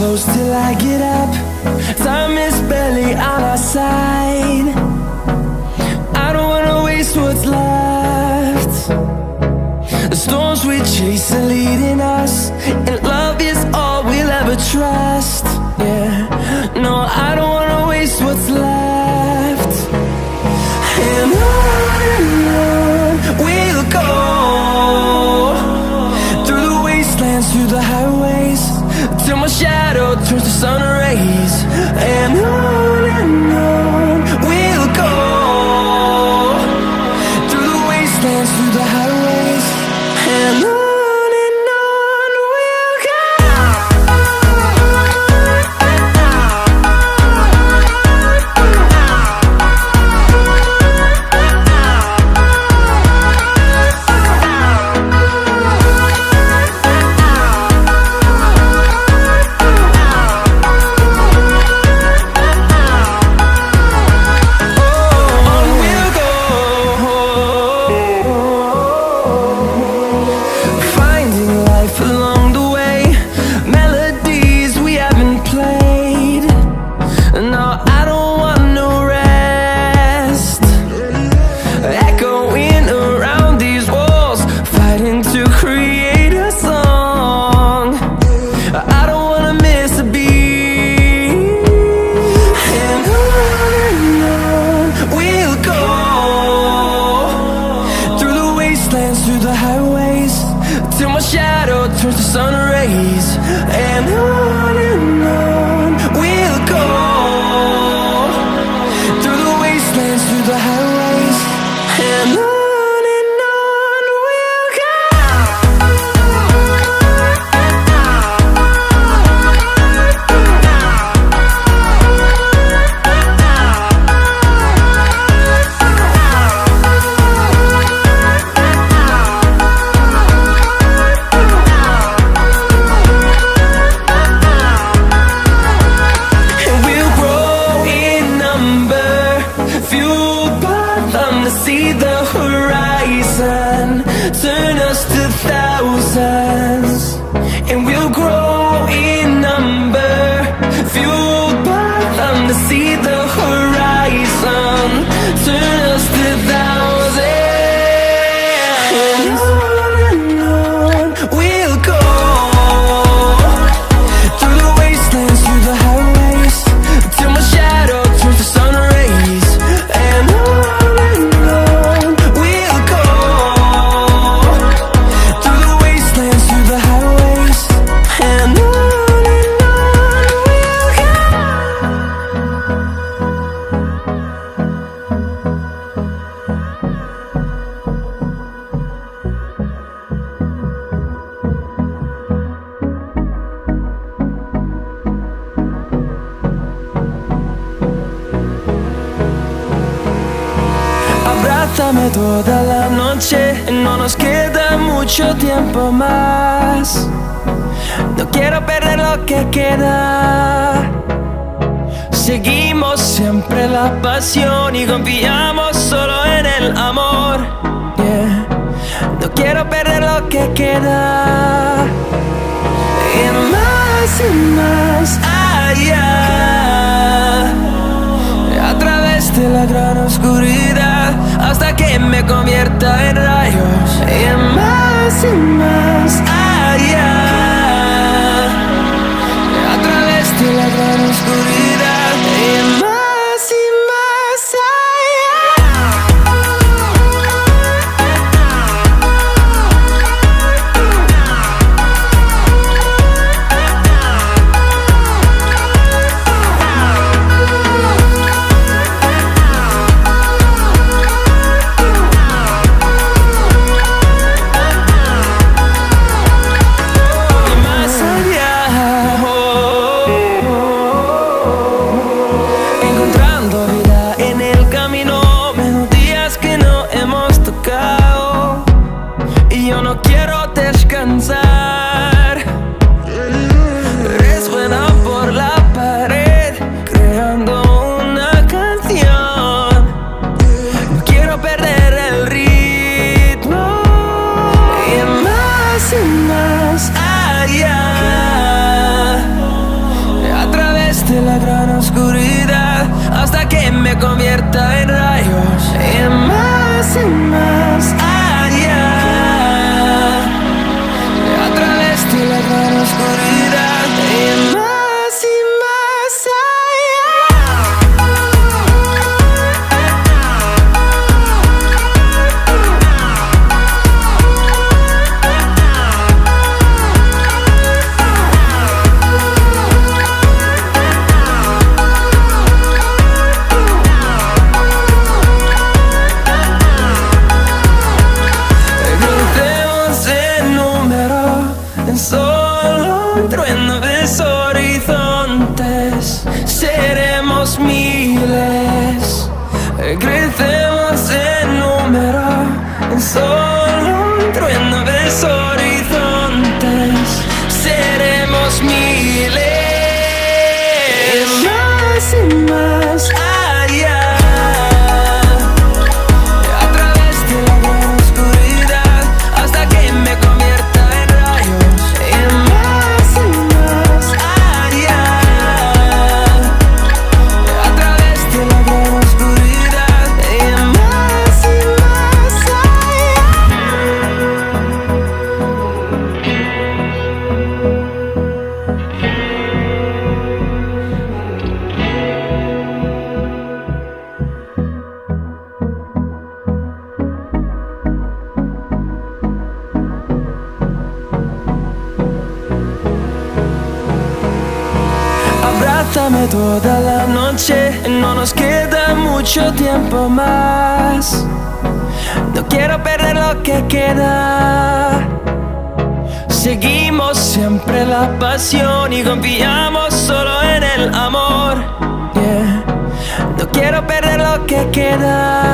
close till I get up. Time is barely on our side. I don't wanna waste what's left. The storms we chase are leading us, and love is all we'll ever trust. Yeah, no, I don't wanna waste what's left. And on we'll go, through the wastelands, through the highways, till my shadow turns to sun rays. And on we'll go, through the wastelands, through the highways, and on. Abrázame toda la noche, no nos queda mucho tiempo más. No quiero perder lo que queda. Seguimos siempre la pasión y confiamos solo en el amor. Yeah. No quiero perder lo que queda. Y más allá, a través de la gran oscuridad, hasta que me convierta en rayos. Y más allá, a través de la gran oscuridad. Y más gran oscuridad hasta que me convierta en rayos y más allá. A través de la gran oscuridad y más allá. Solo un trueno de horizontes, seremos miles, crecemos en número, en solo un trueno de horizontes, seremos miles, más y más allá. A través de la gran oscuridad hasta que me convierta en rayos. Más y más allá. A través de la gran oscuridad más y más Abrázame toda la noche, no nos queda mucho tiempo más. No quiero perder lo que queda. Seguimos siempre la pasión y confiamos solo en el amor. Yeah. No quiero perder lo que queda.